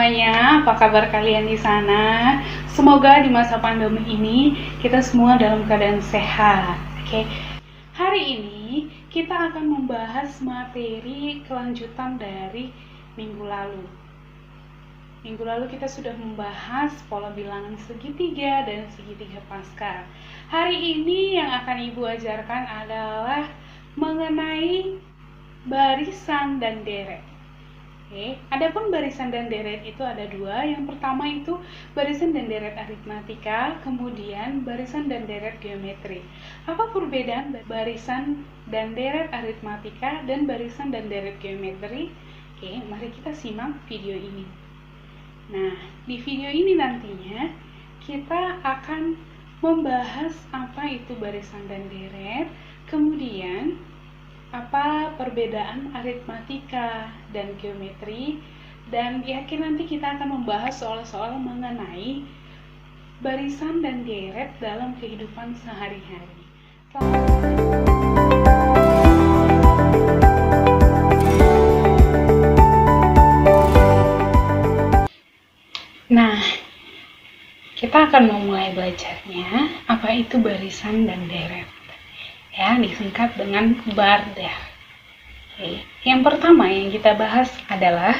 semuanya, apa kabar kalian di sana? Semoga di masa pandemi ini kita semua dalam keadaan sehat. Oke. Hari ini kita akan membahas materi kelanjutan dari minggu lalu. Minggu lalu kita sudah membahas pola bilangan segitiga dan segitiga Pascal. Hari ini yang akan Ibu ajarkan adalah mengenai barisan dan deret. Oke, adapun barisan dan deret itu ada dua. Yang pertama itu barisan dan deret aritmatika, kemudian barisan dan deret geometri. Apa perbedaan barisan dan deret aritmatika dan barisan dan deret geometri? Oke, mari kita simak video ini. Nah, di video ini nantinya kita akan membahas apa itu barisan dan deret, kemudian apa perbedaan aritmatika dan geometri, dan yakin nanti kita akan membahas soal-soal mengenai barisan dan deret dalam kehidupan sehari-hari. Nah, kita akan memulai belajarnya apa itu barisan dan deret. Ya, disingkat dengan BARDA. Oke. Yang pertama yang kita bahas adalah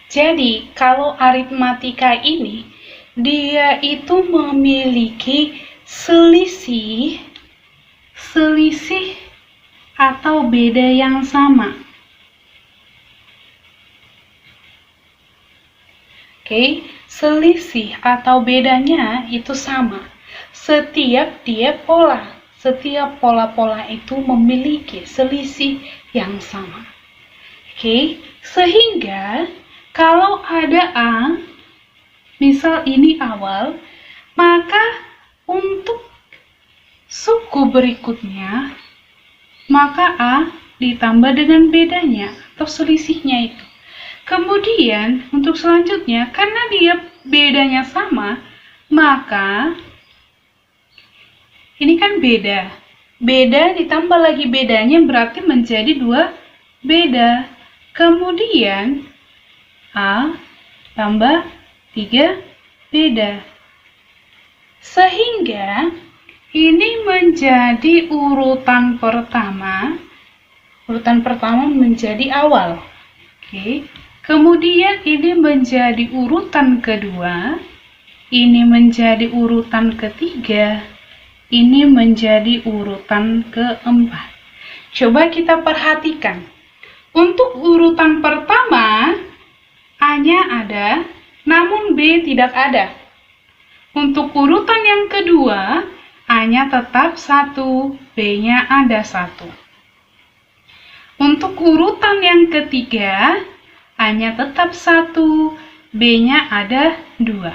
jadi kalau aritmatika ini dia itu memiliki selisih atau beda yang sama. Oke, selisih atau bedanya itu sama. Setiap pola-pola itu memiliki selisih yang sama. Oke, sehingga kalau ada A, misal ini awal, maka untuk suku berikutnya, maka A ditambah dengan bedanya atau selisihnya itu. Kemudian untuk selanjutnya, karena dia bedanya sama, maka ini kan beda ditambah lagi bedanya berarti menjadi 2 beda. Kemudian A tambah 3 beda. Sehingga ini menjadi urutan pertama menjadi awal. Oke. Kemudian ini menjadi urutan kedua, ini menjadi urutan ketiga, ini menjadi urutan keempat. Coba kita perhatikan. Untuk urutan pertama, A-nya ada, namun B tidak ada. Untuk urutan yang kedua, A-nya tetap 1, B-nya ada 1. Untuk urutan yang ketiga, A-nya tetap 1, B-nya ada 2.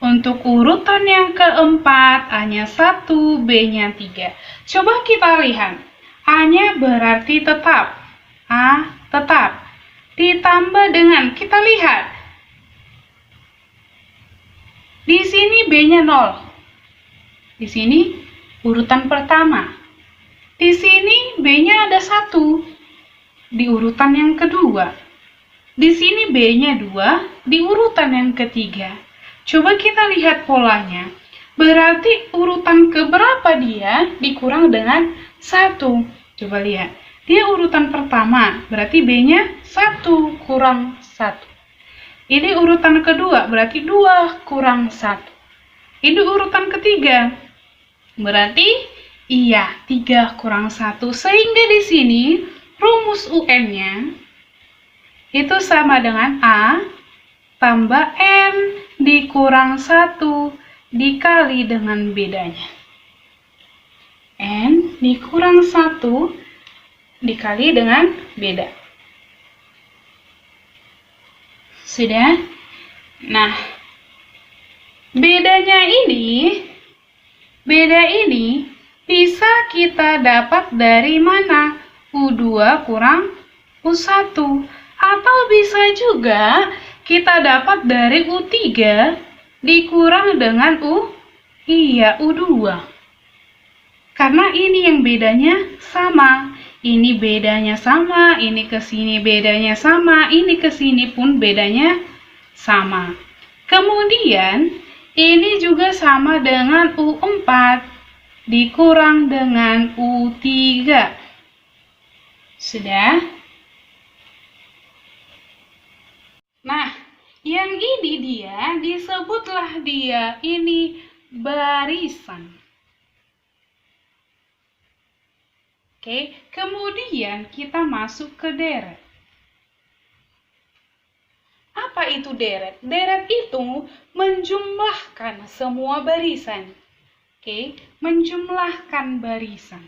Untuk urutan yang keempat, A-nya 1, B-nya 3. Coba kita lihat. A-nya berarti tetap. A tetap. Ditambah dengan, kita lihat. Di sini B-nya 0. Di sini urutan pertama. Di sini B-nya ada 1. Di urutan yang kedua. Di sini B-nya 2, di urutan yang ketiga. Coba kita lihat polanya. Berarti urutan keberapa dia dikurang dengan 1. Coba lihat. Dia urutan pertama, berarti B-nya 1 kurang 1. Ini urutan kedua, berarti 2 kurang 1. Ini urutan ketiga. Berarti 3 kurang 1. Sehingga di sini rumus UN-nya itu sama dengan A tambah N dikurang 1 dikali dengan bedanya. N dikurang 1 dikali dengan beda. Sudah? Nah, beda ini bisa kita dapat dari mana? U2 kurang U1. Atau bisa juga kita dapat dari U3 dikurang dengan U2. Karena ini yang bedanya sama. Ini bedanya sama, ini ke sini bedanya sama, ini ke sini pun bedanya sama. Kemudian, ini juga sama dengan U4 dikurang dengan U3. Sudah? Nah, yang ini dia disebutlah dia ini barisan. Oke, kemudian kita masuk ke deret. Apa itu deret? Deret itu menjumlahkan semua barisan. Oke, menjumlahkan barisan.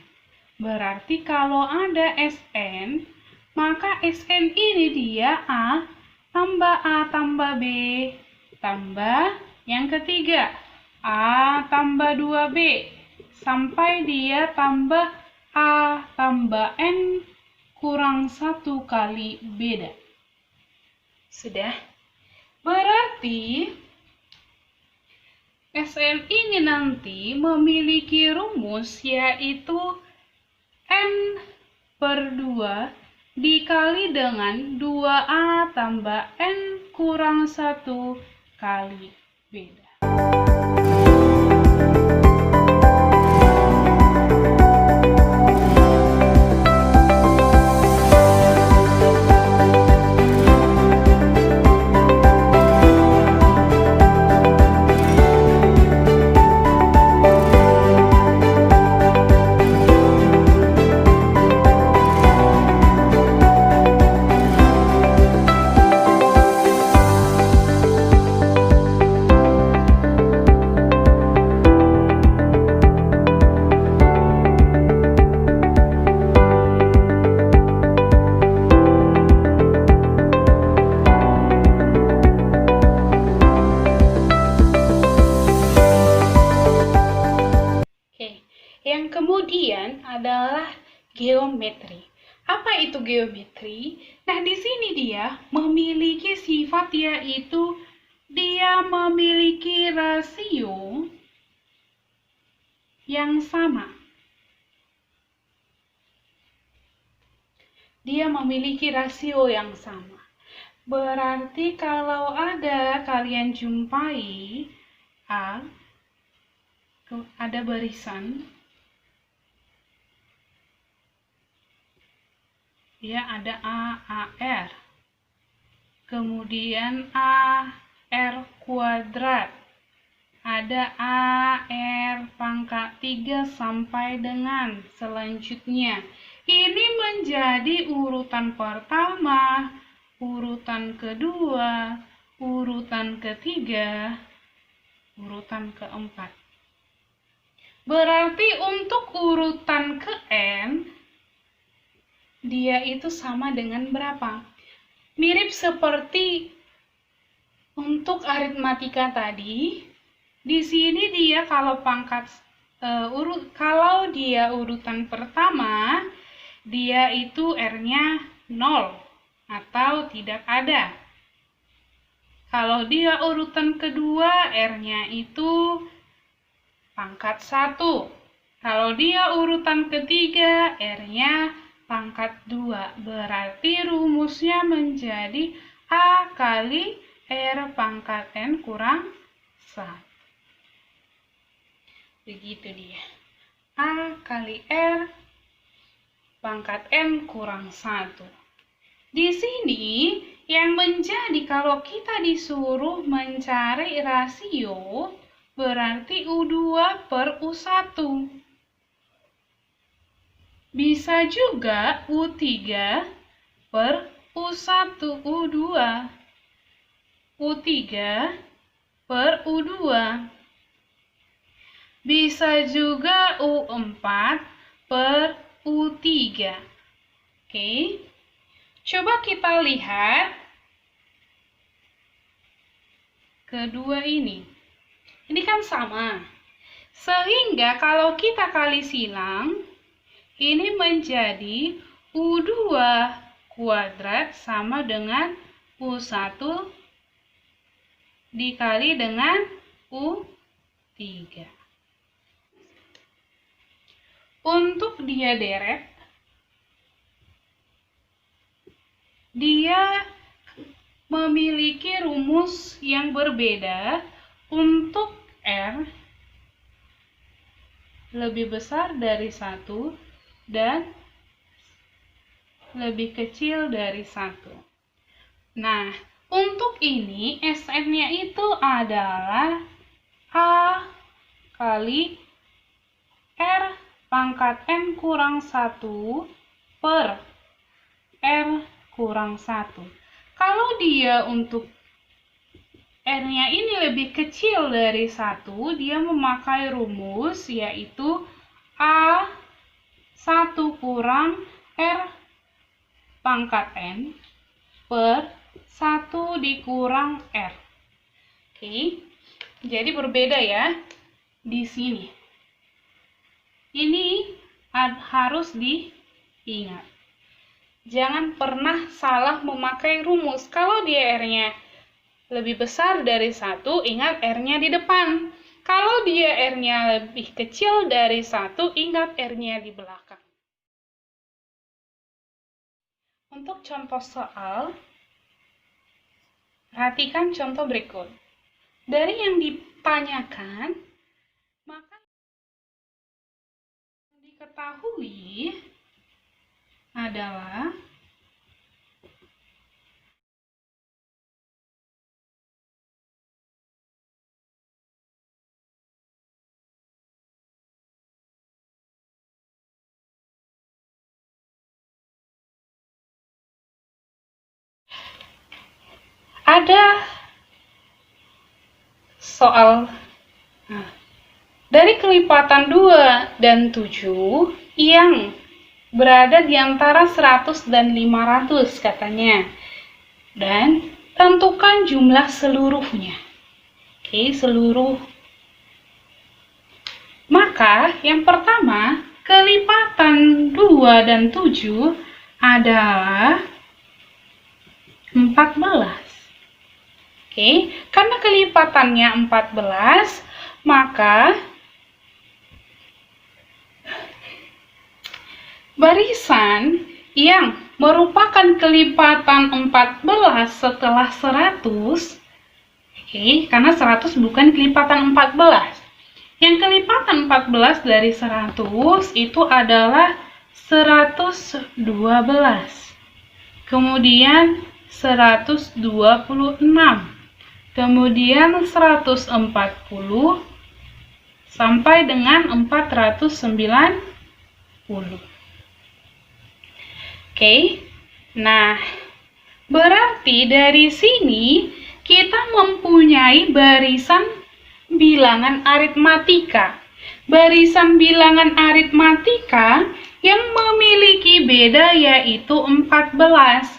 Berarti kalau ada SN, maka SN ini dia A tambah B tambah yang ketiga A tambah 2B sampai dia tambah A tambah N kurang 1 kali beda. Sudah? Berarti SN ini nanti memiliki rumus yaitu N per 2 dikali dengan 2A tambah N kurang 1 kali beda. Yang kemudian adalah geometri. Apa itu geometri? Nah, di sini dia memiliki sifat yaitu dia memiliki rasio yang sama. Dia memiliki rasio yang sama. Berarti kalau ada kalian jumpai A, ada barisan, dia ada AR, kemudian AR kuadrat, ada AR pangkat 3 sampai dengan selanjutnya. Ini menjadi urutan pertama, urutan kedua, urutan ketiga, urutan keempat. Berarti untuk urutan ke N, dia itu sama dengan berapa? Mirip seperti untuk aritmatika tadi. Di sini dia kalau kalau dia urutan pertama, dia itu R-nya 0 atau tidak ada. Kalau dia urutan kedua, R-nya itu pangkat 1. Kalau dia urutan ketiga, R-nya pangkat 2. Berarti rumusnya menjadi A kali R pangkat N kurang 1. Begitu dia. A kali R pangkat N kurang 1. Di sini yang menjadi kalau kita disuruh mencari rasio, berarti U2 per U1. Bisa juga U3 per U1, U2. U3 per U2. Bisa juga U4 per U3. Oke. Coba kita lihat kedua ini. Ini kan sama. Sehingga kalau kita kali silang, ini menjadi U2 kuadrat sama dengan U1 dikali dengan U3. untuk dia deret, dia memiliki rumus yang berbeda. Untuk R lebih besar dari 1 dan lebih kecil dari 1. Nah, untuk ini SN-nya itu adalah A kali R pangkat N kurang 1 per R kurang 1. Kalau dia untuk R-nya ini lebih kecil dari 1, dia memakai rumus yaitu A1 kurang R pangkat N per 1 dikurang R. Oke, jadi berbeda ya di sini. Ini harus diingat. Jangan pernah salah memakai rumus. Kalau dia R-nya lebih besar dari 1, ingat R-nya di depan. Kalau dia R-nya lebih kecil dari 1, ingat R-nya di belakang. Untuk contoh soal, perhatikan contoh berikut. Dari yang ditanyakan, maka yang diketahui adalah ada soal dari kelipatan 2 dan 7 yang berada di antara 100 dan 500 katanya. Dan tentukan jumlah seluruhnya. Oke, seluruh. Maka yang pertama, kelipatan 2 dan 7 adalah 14. Oke, karena kelipatannya 14, maka barisan yang merupakan kelipatan 14 setelah 100, oke, karena 100 bukan kelipatan 14. Yang kelipatan 14 dari 100 itu adalah 112. Kemudian 126. Kemudian 140 sampai dengan 490. Oke, nah berarti dari sini kita mempunyai barisan bilangan aritmatika. Barisan bilangan aritmatika yang memiliki beda yaitu 14.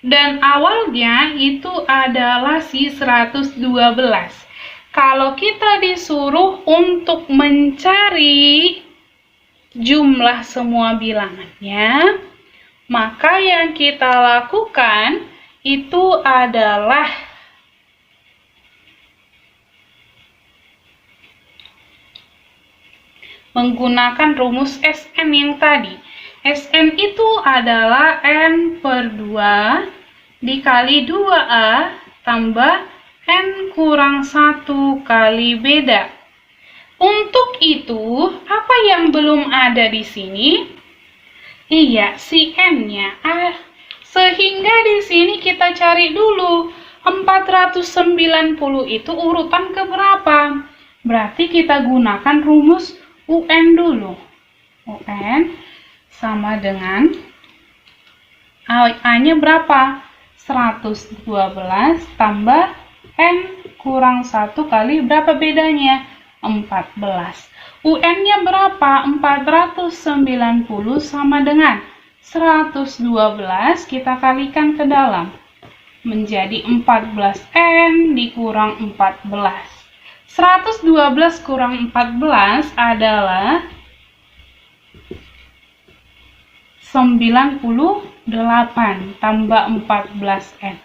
Dan awalnya itu adalah si 112. Kalau kita disuruh untuk mencari jumlah semua bilangannya, maka yang kita lakukan itu adalah menggunakan rumus SN yang tadi. SN itu adalah N per 2 dikali 2A tambah N kurang 1 kali beda. Untuk itu, apa yang belum ada di sini? Iya, si N-nya. Sehingga di sini kita cari dulu. 490 itu urutan keberapa? Berarti kita gunakan rumus UN dulu. UN sama dengan A-nya berapa? 112 tambah N kurang 1 kali berapa bedanya? 14. UN-nya berapa? 490 sama dengan 112 kita kalikan ke dalam. Menjadi 14N dikurang 14. 112 kurang 14 adalah 98 tambah 14N.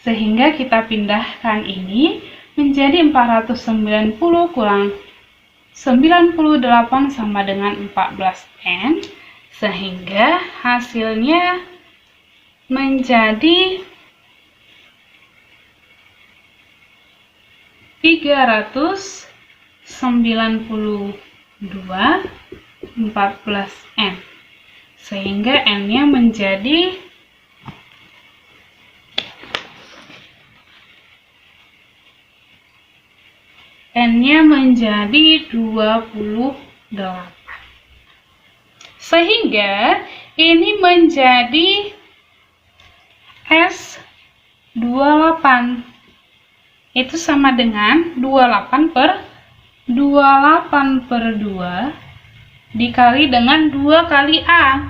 Sehingga kita pindahkan ini menjadi 490 kurang 98 sama dengan 14N, sehingga hasilnya menjadi 392 14N, sehingga N-nya menjadi 28. Sehingga ini menjadi S28. Itu sama dengan 28 per 2 dikali dengan 2 kali A.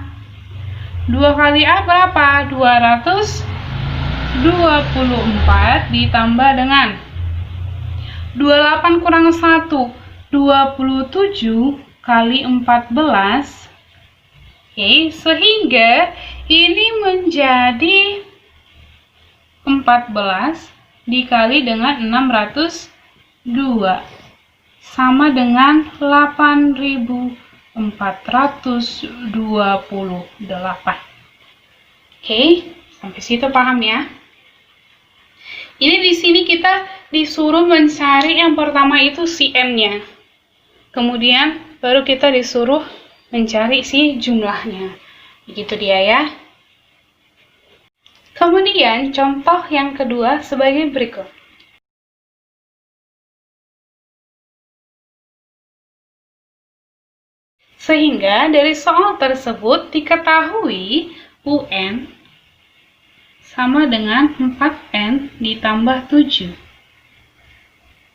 2 kali A berapa? 224 ditambah dengan 28 kurang 1, 27 kali 14. Oke, sehingga ini menjadi 14 dikali dengan 602 sama dengan 8428. Oke, sampai situ paham ya? Ini di sini kita disuruh mencari yang pertama itu si N-nya. Kemudian baru kita disuruh mencari si jumlahnya. Begitu dia ya. Kemudian contoh yang kedua sebagai berikut. Sehingga dari soal tersebut diketahui UN sama dengan 4N ditambah 7.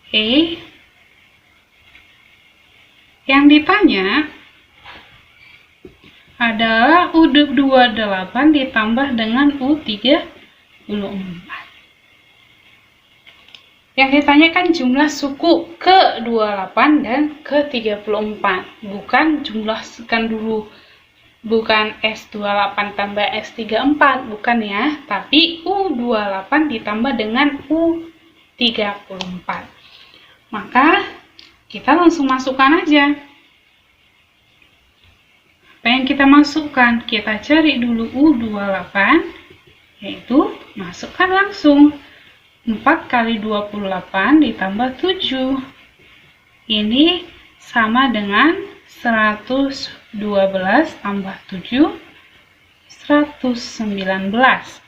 Oke. Yang ditanya adalah U28 ditambah dengan U34. Yang ditanyakan jumlah suku ke-28 dan ke-34, bukan jumlahkan dulu. Bukan S28 tambah S34, bukan ya, tapi U28 ditambah dengan U34. Maka kita langsung masukkan aja. Apa yang kita masukkan? Kita cari dulu U28, yaitu masukkan langsung 4 kali 28 ditambah 7. Ini sama dengan 112 tambah 7, 119.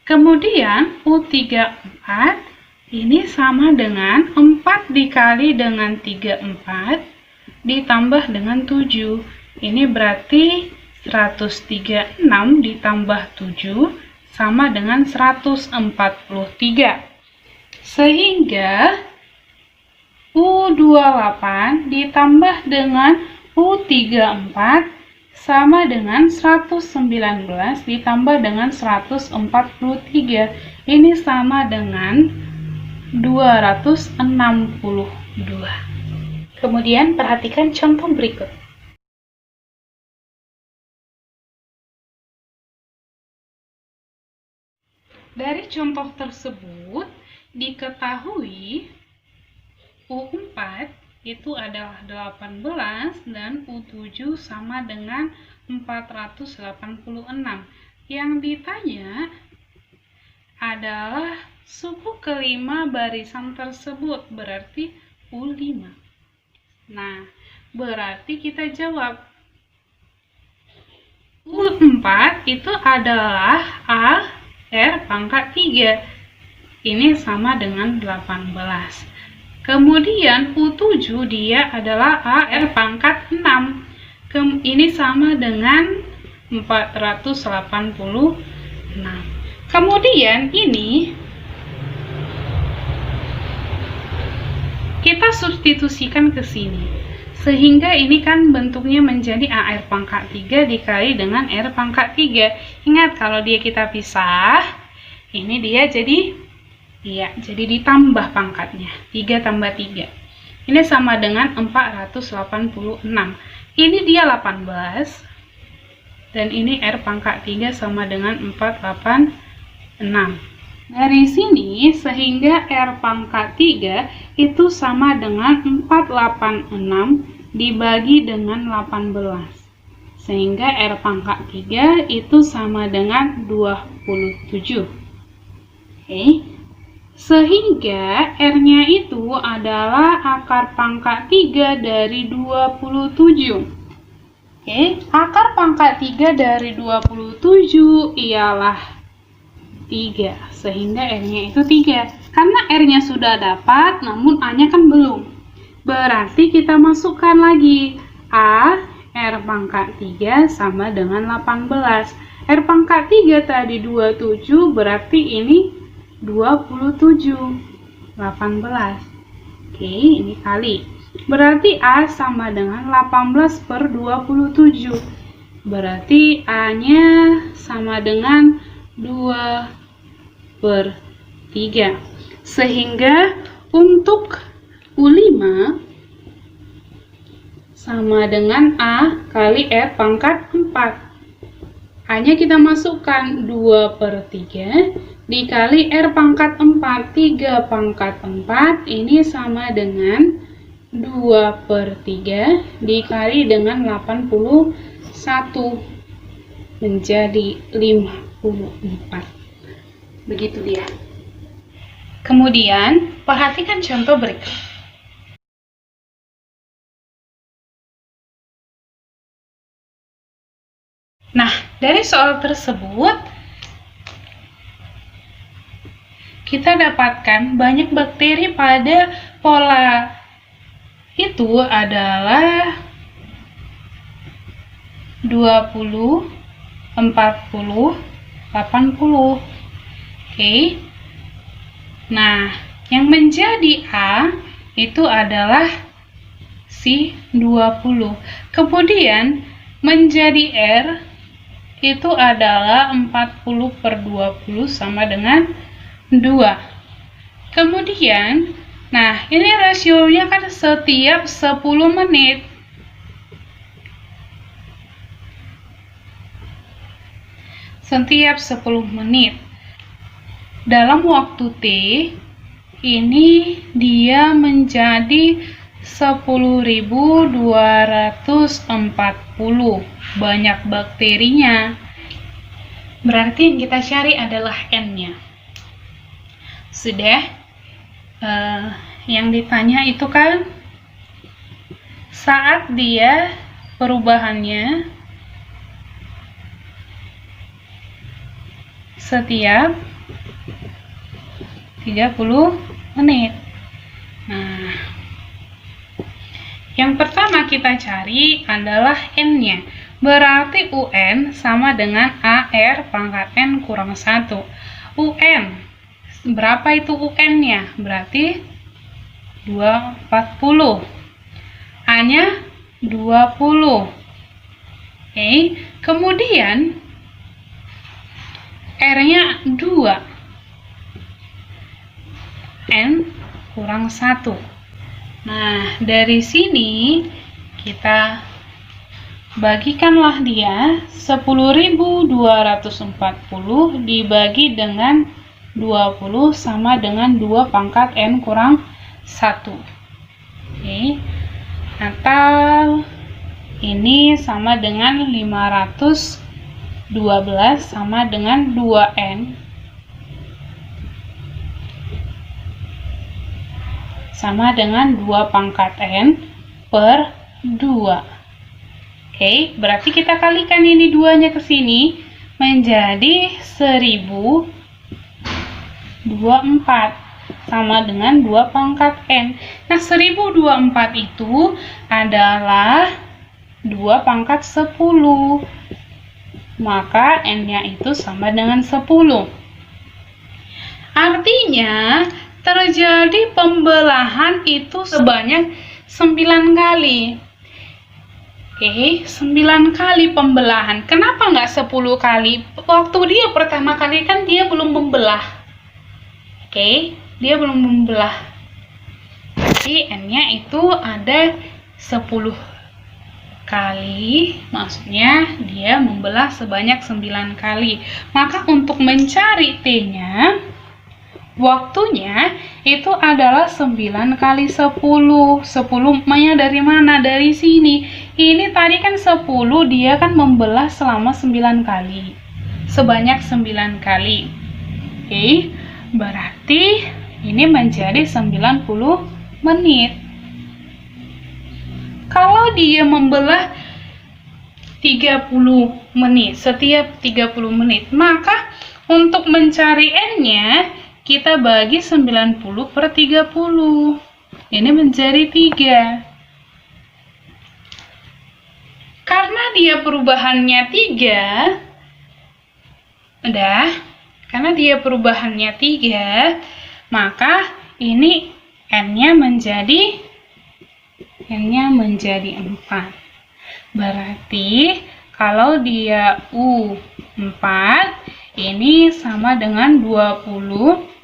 Kemudian U34 ini sama dengan 4 dikali dengan 34 ditambah dengan 7. Ini berarti 136 ditambah 7 sama dengan 143. Sehingga U28 ditambah dengan U34 sama dengan 119 ditambah dengan 143. Ini sama dengan 262. Kemudian perhatikan contoh berikut. Dari contoh tersebut diketahui U4 itu adalah 18 dan U7 sama dengan 486. Yang ditanya adalah suku kelima barisan tersebut, berarti U5. Nah, berarti kita jawab U4 itu adalah A R pangkat 3. Ini sama dengan 18. Kemudian U7 dia adalah AR pangkat 6. Ini sama dengan 486. Kemudian ini kita substitusikan ke sini. Sehingga ini kan bentuknya menjadi AR pangkat 3 dikali dengan R pangkat 3. Ingat kalau dia kita pisah, ini dia jadi ditambah pangkatnya, 3 tambah 3. Ini sama dengan 486. Ini dia 18. Dan ini R pangkat 3 sama dengan 486. Dari sini, sehingga R pangkat 3 itu sama dengan 486 dibagi dengan 18. Sehingga R pangkat 3 itu sama dengan 27. Oke. Sehingga R-nya itu adalah akar pangkat 3 dari 27. Oke, akar pangkat 3 dari 27 ialah 3. Sehingga R-nya itu 3. Karena R-nya sudah dapat, namun A-nya kan belum. Berarti kita masukkan lagi A, R pangkat 3 sama dengan 18. R pangkat 3 tadi 27, berarti ini 27. 18. Oke, ini kali. Berarti A sama dengan 18 per 27. Berarti A-nya sama dengan 2 per 3. Sehingga untuk U5 sama dengan A kali R pangkat 4. A-nya kita masukkan 2 per 3 dikali R pangkat 4. 3 pangkat 4 ini sama dengan 2 per 3 dikali dengan 81 menjadi 54. Begitu dia. Kemudian, perhatikan contoh berikut. Nah, dari soal tersebut, kita dapatkan banyak bakteri pada pola itu adalah 20, 40, 80. Oke. Nah, yang menjadi A itu adalah si 20. Kemudian menjadi R itu adalah 40 per 20 sama dengan 2. Kemudian, nah ini rasionya kan setiap 10 menit. Setiap 10 menit. Dalam waktu T, ini dia menjadi 10.240. Banyak bakterinya. Berarti yang kita cari adalah N-nya. Sudah. Yang ditanya itu kan saat dia perubahannya setiap 30 menit. Nah, yang pertama kita cari adalah N-nya. Berarti UN sama dengan AR pangkat N kurang 1. UN, berapa itu UN-nya? Berarti 240. A-nya 20. Oke, kemudian R-nya 2. N kurang 1. Nah, dari sini kita bagikanlah dia 10.240 dibagi dengan 20 sama dengan 2 pangkat N kurang 1. Oke. Atau ini sama dengan 512 sama dengan 2N sama dengan 2 pangkat N per 2. Oke, berarti kita kalikan ini 2-nya ke sini menjadi 1024 sama dengan 2 pangkat N. Nah, 1024 itu adalah 2 pangkat 10. Maka N-nya itu sama dengan 10. Artinya, terjadi pembelahan itu sebanyak 9 kali. Oke, 9 kali pembelahan. Kenapa nggak 10 kali? Waktu dia pertama kali kan dia belum membelah. Oke, dia belum membelah. Jadi N-nya itu ada 10 kali. Maksudnya dia membelah sebanyak 9 kali. Maka untuk mencari T-nya, Waktunya itu adalah 9 kali 10. 10 nya dari mana? Dari sini. Ini tadi kan 10, dia kan membelah selama 9 kali. Sebanyak 9 kali. Oke, berarti ini menjadi 90 menit. Kalau dia membelah 30 menit, setiap 30 menit, maka untuk mencari N-nya, kita bagi 90 per 30. Ini menjadi 3. Karena dia perubahannya 3, karena dia perubahannya 3, maka ini N-nya menjadi 4. Berarti kalau dia U4, ini sama dengan 20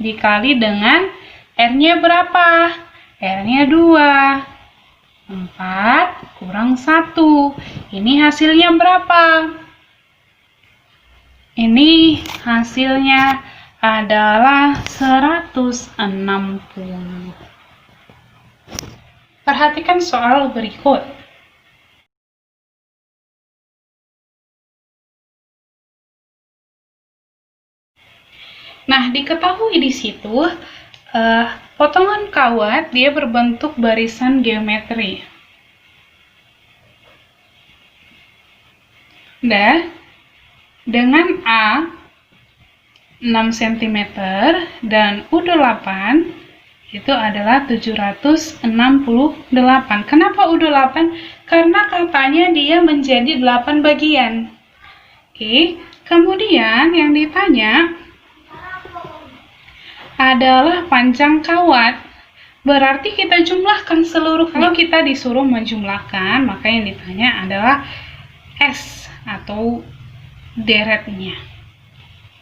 dikali dengan R-nya berapa? R-nya 2. 4 kurang 1. Ini hasilnya berapa? Ini hasilnya adalah 160. Perhatikan soal berikut. Nah, diketahui di situ potongan kawat dia berbentuk barisan geometri. Dengan A 6 cm dan U8 itu adalah 768. Kenapa U8? Karena katanya dia menjadi 8 bagian. Oke, kemudian yang ditanya adalah panjang kawat. Berarti kita jumlahkan seluruh. Kalau kita disuruh menjumlahkan, maka yang ditanya adalah S atau deretnya.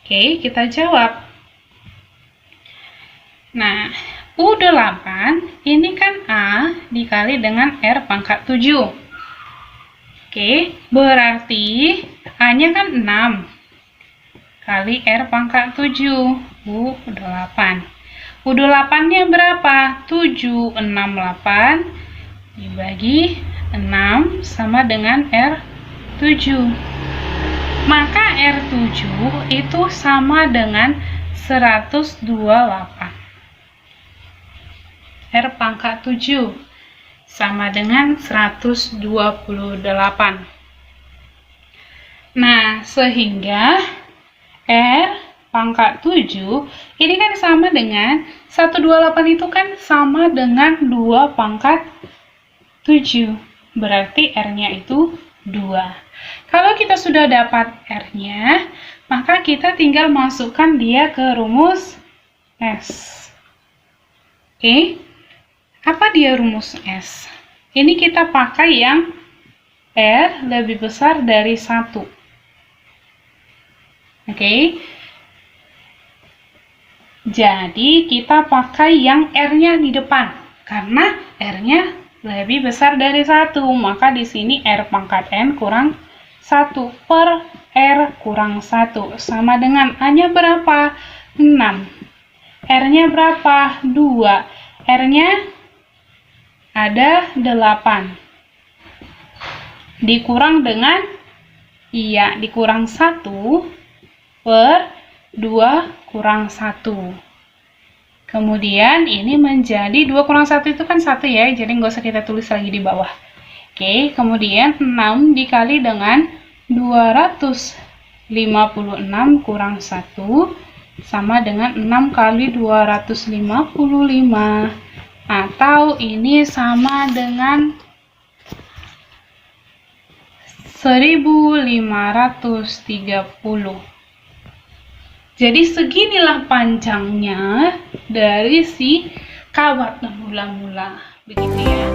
Oke, kita jawab. Nah, U8 ini kan A dikali dengan R pangkat 7. Oke, berarti A-nya kan 6 kali R pangkat 7. U8. U8-nya berapa? 768 dibagi 6 sama dengan R7. Maka R7 itu sama dengan 128. R pangkat 7 sama dengan 128. Nah, sehingga R pangkat 7 ini kan sama dengan 128 itu kan sama dengan 2 pangkat 7. Berarti R-nya itu 2. Kalau kita sudah dapat R-nya, maka kita tinggal masukkan dia ke rumus S. Oke. Apa dia rumus S? Ini kita pakai yang R lebih besar dari 1. Oke. Jadi kita pakai yang R-nya di depan. Karena R-nya lebih besar dari 1. Maka di sini R pangkat N kurang 1 per R kurang 1. Sama dengan A-nya berapa? 6. R-nya berapa? 2. R-nya ada 8. Dikurang dengan, dikurang 1 per 2 kurang 1. Kemudian ini menjadi 2 kurang 1 itu kan 1 ya, jadi nggak usah kita tulis lagi di bawah. Oke, kemudian 6 dikali dengan 256 kurang 1 sama dengan 6 kali 255, atau ini sama dengan 1530. Jadi seginilah panjangnya dari si kawat mula-mula, begitu ya.